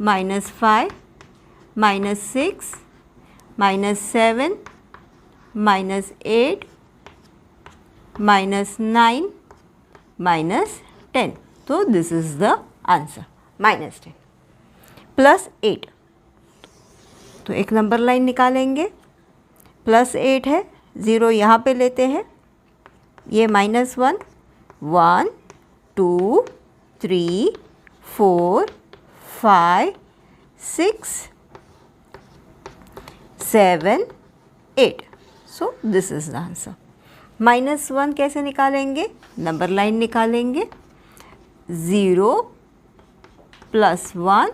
-5, -6, -7, -8, -9, -10. तो this is the answer -10 +8. तो एक नंबर लाइन निकालेंगे, +8 है, 0 यहाँ पे लेते हैं, ये -1, 1, 2, 3, 4, 5, 6, 7, 8. So this is the answer. -1 कैसे निकालेंगे? नंबर लाइन निकालेंगे, 0 +1,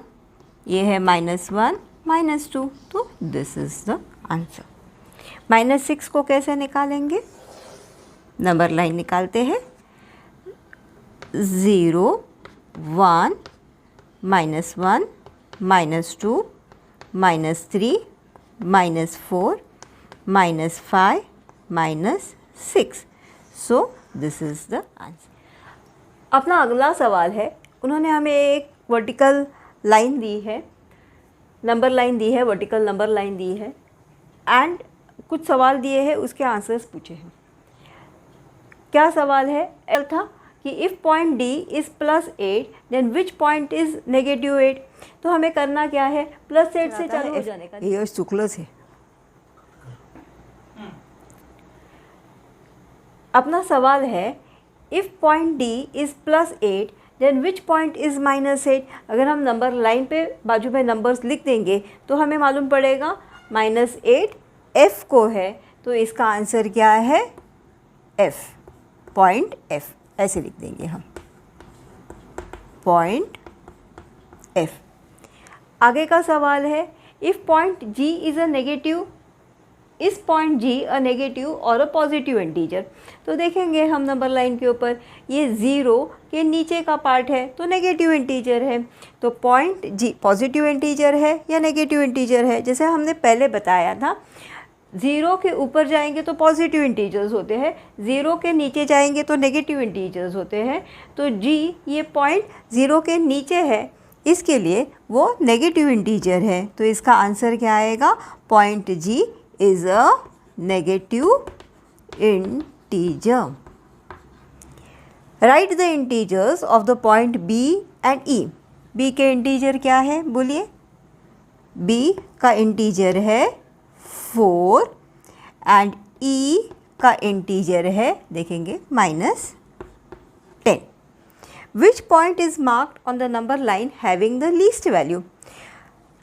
ये है -1, -2. तो दिस इज़ द आंसर. -6 को कैसे निकालेंगे? नंबर लाइन निकालते हैं, 0, 1, -1, -2, -3, -4, -5, -6. So this is the answer. अपना अगला सवाल है, उन्होंने हमें एक वर्टिकल लाइन दी है, नंबर लाइन दी है, वर्टिकल नंबर लाइन दी है एंड कुछ सवाल दिए हैं, उसके आंसर्स पूछे हैं. क्या सवाल है? एल था कि if point D is +8 then which point is -8. तो हमें करना क्या है? +8 से चालू हो जाने का. ये शुक्ल से अपना सवाल है, if point D is +8 then which point is -8. अगर हम नंबर लाइन पे बाजू में नंबर्स लिख देंगे तो हमें मालूम पड़ेगा -8 F को है, तो इसका आंसर क्या है? F, point F. ऐसे लिख देंगे हम, पॉइंट F. आगे का सवाल है, if point G is a negative, इस पॉइंट G अ नेगेटिव और अ पॉजिटिव इंटीजर. तो देखेंगे हम नंबर लाइन के ऊपर, ये 0 के नीचे का पार्ट है तो नेगेटिव इंटीजर है. तो पॉइंट G पॉजिटिव इंटीजर है या नेगेटिव इंटीजर है? जैसे हमने पहले बताया था, 0 के ऊपर जाएंगे तो पॉजिटिव इंटीजर्स होते हैं, 0 के नीचे जाएंगे तो नेगेटिव इंटीजर्स होते हैं. तो G ये पॉइंट 0 के नीचे है, इसके लिए वो नेगेटिव इंटीजर है. तो इसका आंसर क्या आएगा? Point G is a negative integer. Write the integers of the point B and E. B के इंटीजर क्या है? बोलिए. B का इंटीजर है 4 एंड E का इंटीजर है, देखेंगे, -10. Which point is marked on the number line having the least value?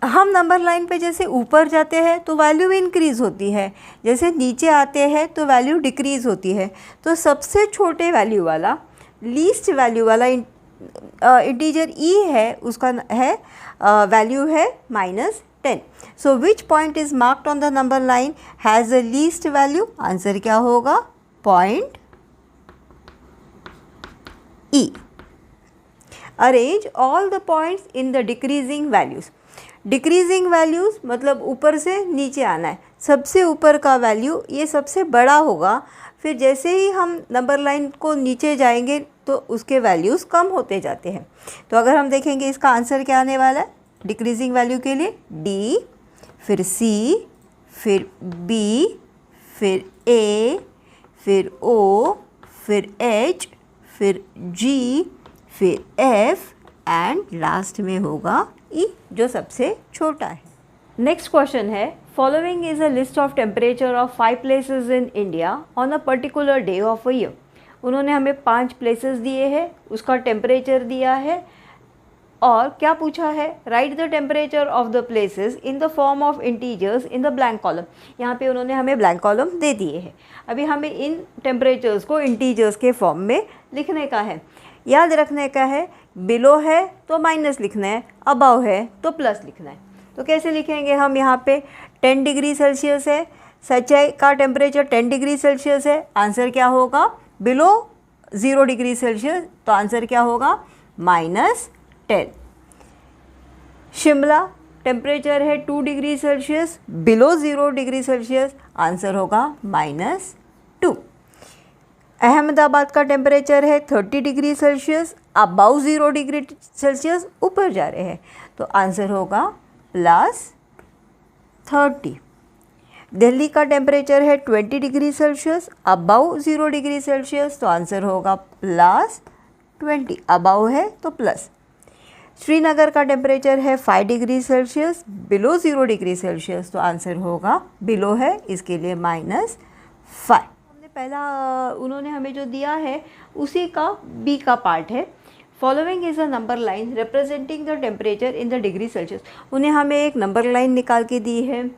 हम नंबर लाइन पे जैसे ऊपर जाते हैं तो वैल्यू इंक्रीज़ होती है, जैसे नीचे आते हैं तो वैल्यू डिक्रीज़ होती है. तो सबसे छोटे वैल्यू वाला, लीस्ट वैल्यू वाला इंटीजर E है, उसका है वैल्यू है -10. So which point is marked on the number line has the least value? Answer क्या होगा? Point E. Arrange all the points in the decreasing values. Decreasing values मतलब ऊपर से नीचे आना है. सबसे ऊपर का वैल्यू ये सबसे बड़ा होगा, फिर जैसे ही हम नंबर लाइन को नीचे जाएंगे तो उसके वैल्यूज़ कम होते जाते हैं. तो अगर हम देखेंगे इसका आंसर क्या आने वाला है डिक्रीजिंग वैल्यू के लिए? D, फिर C, फिर B, फिर A, फिर O, फिर H, फिर G, फिर F एंड लास्ट में होगा E, जो सबसे छोटा है. नेक्स्ट क्वेश्चन है, following is a list of temperature of 5 places in India on a particular day of a year. उन्होंने हमें 5 प्लेसेस दिए हैं, उसका टेम्परेचर दिया है और क्या पूछा है? Right the temperature of the places in the form of integers in the blank column. यहाँ पे उन्होंने हमें ब्लैंक कॉलम दे दिए हैं. अभी हमें इन टेम्परेचर्स को इंटीजर्स के फॉर्म में लिखने का है. याद रखने का है, बिलो है तो माइनस लिखना है, अबव है तो प्लस लिखना है. तो कैसे लिखेंगे हम? यहाँ पे 10 डिग्री सेल्सियस है, सच्चाई का टेम्परेचर 10 डिग्री सेल्सियस है, आंसर क्या होगा? बिलो 0 डिग्री सेल्सियस, तो आंसर क्या होगा? -10. शिमला टेम्परेचर है 2 degree Celsius, below 0 degree Celsius, answer होगा -2. अहमदाबाद का टेम्परेचर है 30 degree Celsius, above 0 degree Celsius ऊपर जा रहे हैं, तो आंसर होगा +30। दिल्ली का टेम्परेचर है 20 degree Celsius above 0 degree Celsius, तो आंसर होगा +20। अबाउ है तो प्लस। श्रीनगर का टेम्परेचर है 5 degree Celsius below 0 degree Celsius, तो आंसर होगा बिलो है, इसके लिए -5। हमने पहला उन्होंने हमें जो दिया है उसी का बी का पार्ट है। Following is a number line representing the temperature in the degree Celsius. उन्हें हमें एक नंबर लाइन निकाल के दी है।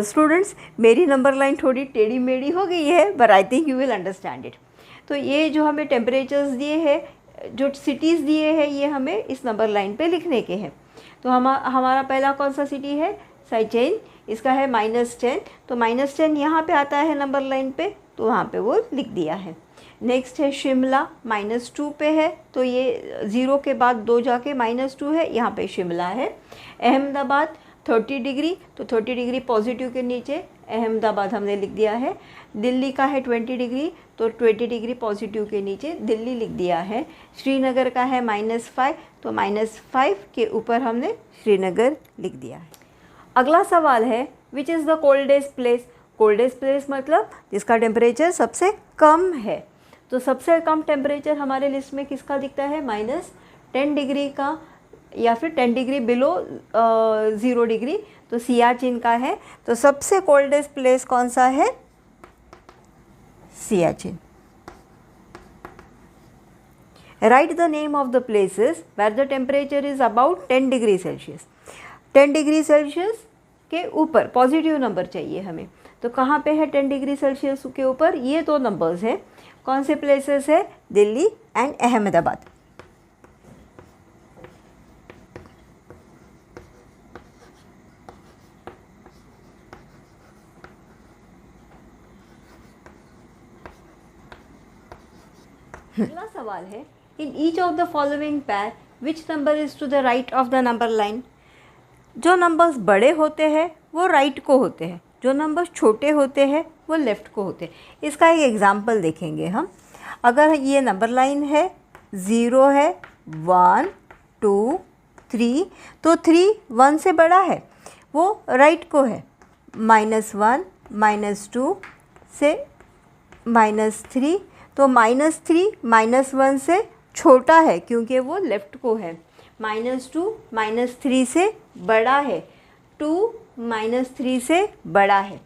स्टूडेंट्स, मेरी नंबर लाइन थोड़ी टेढ़ी मेढ़ी हो गई है, but I think you will understand it. तो ये जो हमें टेम्परेचर्स दिए हैं, जो सिटीज़ दिए हैं, ये हमें इस नंबर लाइन पे लिखने के हैं। तो हमारा पहला कौन सा सिटी है? साइचेन, इसका है -10, तो -10 यहाँ पे आता है नंबर लाइन पे, तो वहाँ पे वो लिख दिया है। नेक्स्ट है शिमला, -2 पे है, तो ये 0 के बाद 2 जाके -2 है, यहाँ पे शिमला है। अहमदाबाद 30 डिग्री, तो 30 डिग्री पॉजिटिव के नीचे अहमदाबाद हमने लिख दिया है। दिल्ली का है 20 डिग्री, तो 20 डिग्री पॉजिटिव के नीचे दिल्ली लिख दिया है। श्रीनगर का है -5, तो -5 के ऊपर हमने श्रीनगर लिख दिया है। अगला सवाल है which is the coldest place. Coldest place मतलब जिसका टेम्परेचर सबसे कम है। तो सबसे कम टेम्परेचर हमारे लिस्ट में किसका दिखता है? -10 डिग्री का, या फिर 10 डिग्री बिलो 0 डिग्री, तो सियाचिन का है। तो सबसे कोल्डेस्ट प्लेस कौन सा है? Siachen. Write the name of the places where the temperature is about 10 degree Celsius. 10 degree Celsius के ऊपर पॉजिटिव नंबर चाहिए हमें, तो कहाँ पे है 10 डिग्री सेल्सियस के ऊपर? ये 2 नंबर्स हैं। कौन से प्लेसेस है? दिल्ली एंड अहमदाबाद। अगला सवाल है in each of the following pair which number is to the right of the number line. जो नंबर्स बड़े होते हैं वो राइट को होते हैं, जो नंबर्स छोटे होते हैं वो लेफ़्ट को होते हैं। इसका एक एग्जांपल देखेंगे हम। अगर ये नंबर लाइन है, 0 है, 1 2 3, तो 3 1 से बड़ा है, वो राइट को है। -1 -2 से -3, तो -3 -1 से छोटा है क्योंकि वो लेफ़्ट को है। -2 -3 से बड़ा है, 2 -3 से बड़ा है।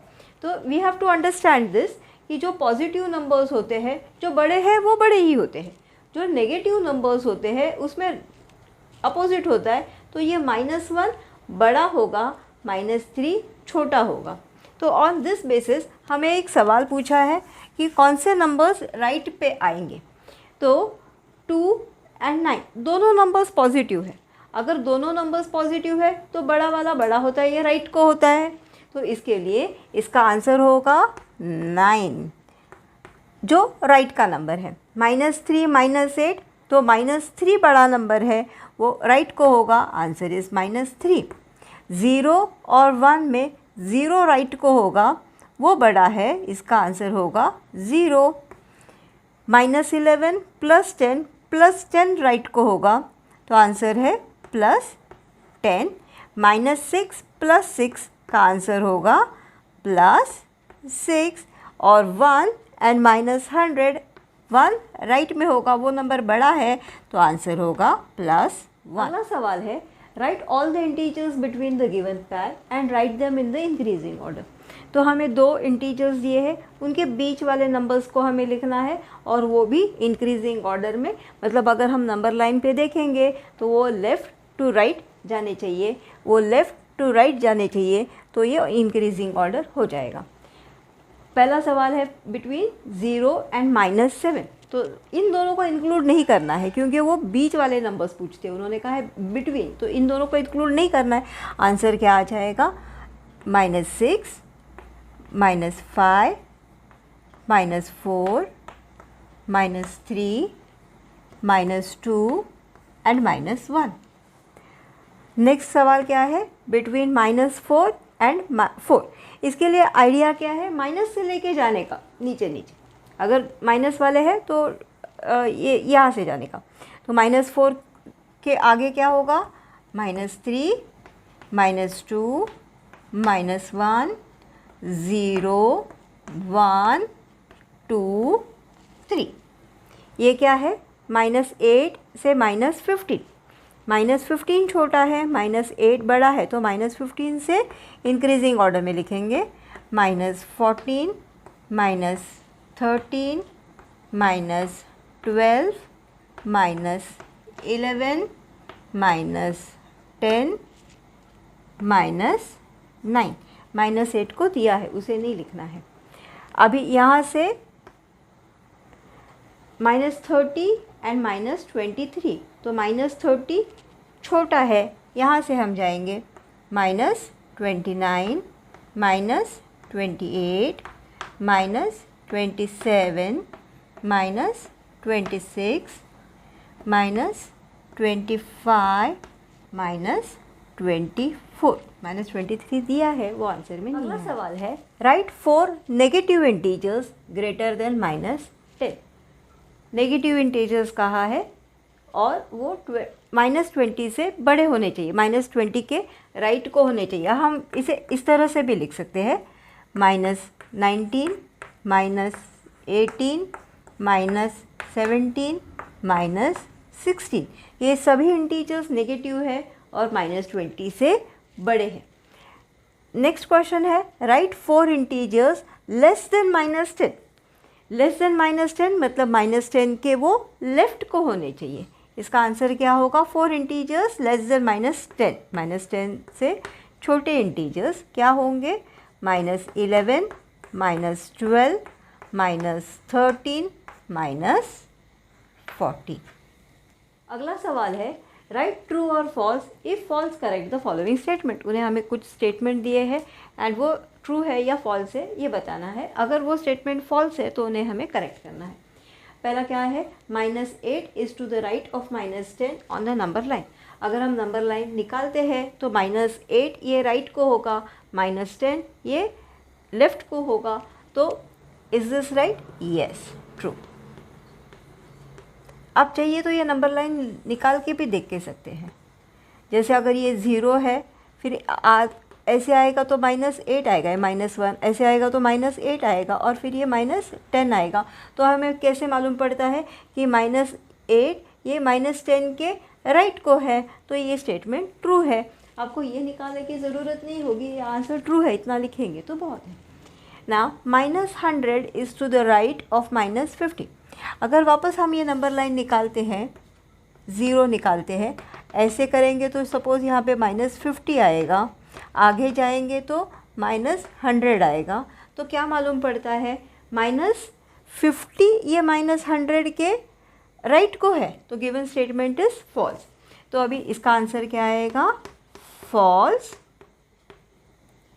तो we have to understand this कि जो पॉजिटिव नंबर्स होते हैं, जो बड़े हैं वो बड़े ही होते हैं। जो नेगेटिव नंबर्स होते हैं उसमें अपोजिट होता है, तो ये -1 बड़ा होगा, -3 छोटा होगा। तो ऑन दिस बेसिस हमें एक सवाल पूछा है कि कौन से नंबर्स राइट पे आएंगे। तो 2 और 9 दोनों नंबर्स पॉजिटिव है। अगर दोनों नंबर्स पॉजिटिव है तो बड़ा वाला बड़ा होता है, ये राइट को होता है। तो इसके लिए इसका आंसर होगा 9, जो राइट का नंबर है। -3 -8, तो -3 बड़ा नंबर है, वो राइट को होगा, आंसर इज़ -3। 0 और 1 में 0 राइट को होगा, वो बड़ा है, इसका आंसर होगा 0। -11 + 10 राइट को होगा, तो आंसर है +10। -6 + 6 का आंसर होगा +6। और 1 एंड -100, 1 राइट में होगा, वो नंबर बड़ा है, तो आंसर होगा +1। अगला सवाल है write all the integers between the given pair and write them in the increasing order. तो हमें 2 इंटीजर्स दिए हैं, उनके बीच वाले नंबर्स को हमें लिखना है, और वो भी इंक्रीजिंग ऑर्डर में। मतलब अगर हम नंबर लाइन पे देखेंगे तो वो लेफ़्ट टू राइट जाने चाहिए, वो लेफ़्ट टू राइट जाने चाहिए, तो ये इंक्रीजिंग ऑर्डर हो जाएगा। पहला सवाल है बिटवीन 0 एंड -7, तो इन दोनों को इंक्लूड नहीं करना है क्योंकि वो बीच वाले नंबर्स पूछते हैं। उन्होंने कहा है बिटवीन, तो इन दोनों को इंक्लूड नहीं करना है। आंसर क्या आ जाएगा? -6 -5 -4 -3 -2 एंड -1। नेक्स्ट सवाल क्या है? Between -4 and 4। इसके लिए आइडिया क्या है? माइनस से लेके जाने का, नीचे नीचे। अगर माइनस वाले हैं तो ये यहाँ से जाने का। तो -4 के आगे क्या होगा? -3, -2, -1, 0, 1, 2, 3। ये क्या है? -8 से -15। -15 छोटा है, -8 बड़ा है, तो -15 से इंक्रीजिंग ऑर्डर में लिखेंगे। -14, -13, -12, -11, -10, -9। -8 को दिया है, उसे नहीं लिखना है। अभी यहाँ से -30 एंड -23, तो -30 छोटा है, यहाँ से हम जाएंगे -29, -28, -27, -26, -25, -24। -23 दिया है, वो आंसर में नहीं है। अगला सवाल है, right 4 negative integers greater than -10। Negative integers कहा है और वो -20 से बड़े होने चाहिए, -20 के राइट को होने चाहिए। हम इसे इस तरह से भी लिख सकते हैं, -19, -18, -17, -16। ये सभी इंटीजर्स नेगेटिव है और -20 से बड़े हैं। नेक्स्ट क्वेश्चन है, right 4 integers less than -10। Less than -10 मतलब -10 के वो लेफ्ट को होने चाहिए। इसका आंसर क्या होगा? 4 इंटीजर्स लेस देन -10। -10 से छोटे इंटीजर्स क्या होंगे? -11, -12, -13, -14। अगला सवाल है, राइट ट्रू और false if false correct the following statement. उन्हें हमें कुछ स्टेटमेंट दिए हैं एंड वो ट्रू है या फॉल्स है ये बताना है। अगर वो स्टेटमेंट फॉल्स है तो उन्हें हमें करेक्ट करना है। पहला क्या है? -8 is to the right of -10 on the number line. अगर हम नंबर लाइन निकालते हैं तो -8 ये राइट को होगा, -10 ये लेफ्ट को होगा। तो is this right? Yes, true. अब चाहिए तो ये नंबर लाइन निकाल के भी देख के सकते हैं। जैसे अगर ये 0 है, फिर ऐसे आएगा तो -8 आएगा, -1 ऐसे आएगा तो -8 आएगा और फिर ये -10 आएगा। तो हमें कैसे मालूम पड़ता है कि -8 ये -10 के राइट को है, तो ये स्टेटमेंट ट्रू है। आपको ये निकालने की ज़रूरत नहीं होगी, ये आंसर ट्रू है, इतना लिखेंगे तो बहुत है। ना -100 is to the right of -50। अगर वापस हम ये नंबर लाइन निकालते हैं, 0 निकालते हैं, ऐसे करेंगे तो सपोज़ यहाँ पे -50 आएगा, आगे जाएंगे तो -100 आएगा। तो क्या मालूम पड़ता है? -50 ये -100 के राइट को है, तो गिवन स्टेटमेंट इज़ फॉल्स। तो अभी इसका आंसर क्या आएगा? False.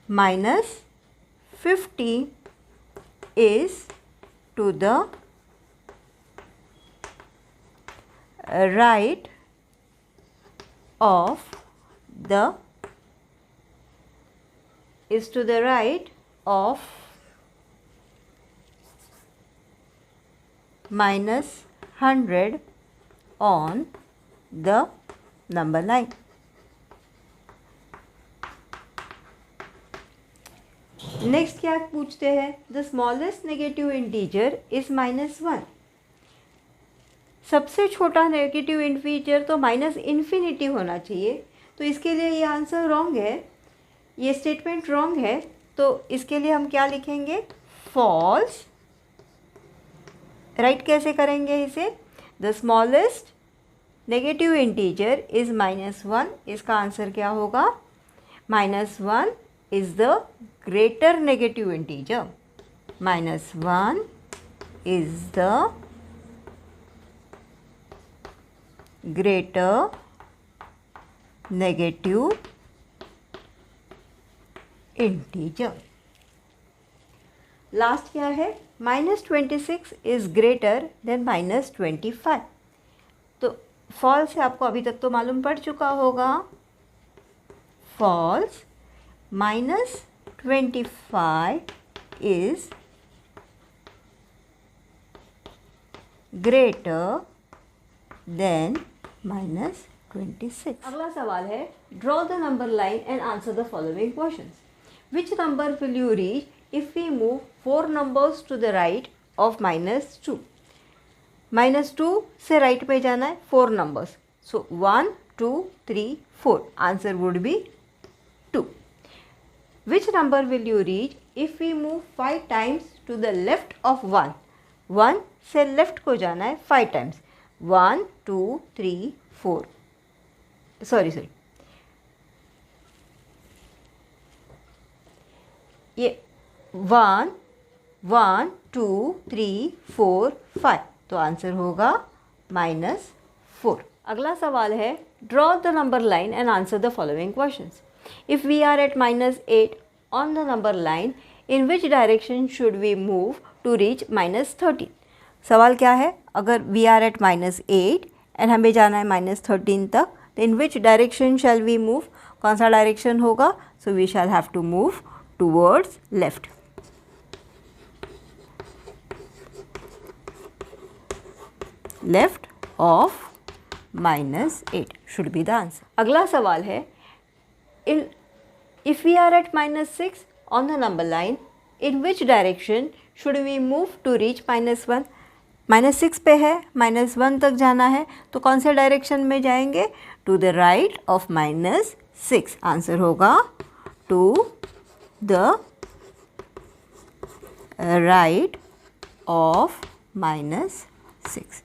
-50 is to the right of the is to the right of -100 on the number line. Next क्या पूछते हैं? The smallest negative integer is -1। सबसे छोटा नेगेटिव इंटीजर तो -इन्फिनिटी होना चाहिए, तो इसके लिए ये आंसर रॉन्ग है, ये स्टेटमेंट रॉन्ग है। तो इसके लिए हम क्या लिखेंगे? फॉल्स। राइट कैसे करेंगे इसे? The smallest negative integer is -1। इसका आंसर क्या होगा? -1 is the greater negative integer. -1 is the greater negative integer. Last क्या है? -26 इज़ ग्रेटर देन -25। तो फॉल्स है, आपको अभी तक तो मालूम पड़ चुका होगा। फॉल्स। -25 is greater than -26। अगला सवाल है, draw the number line and answer the following questions. Which number will you reach if we move 4 numbers to the right of -2। -2 से राइट पे जाना है 4 numbers, so 1 2 3 4, answer would be 2। Which number will you reach if we move 5 times to the left of 1। 1 से left को जाना है 5 times, 1 2 3 4, sorry ये 1 1 2 3 4 5, तो आंसर होगा -4। अगला सवाल है, draw the number line and answer the following questions. If we are at -8 on the number line, in which direction should we move to reach -13। सवाल क्या है, अगर वी आर एट -8 एंड हमें जाना है -13 तक, तो in which direction shall we move, कौन सा डायरेक्शन होगा, so we shall have to move towards left. Left of -8 should be the answer. अगला सवाल है, if we are at -6 on the number line, in which direction should we move to reach -1। -6 पे है, -1 तक जाना है, तो कौन से डायरेक्शन में जाएंगे, to the right of -6, answer होगा टू द राइट ऑफ -6।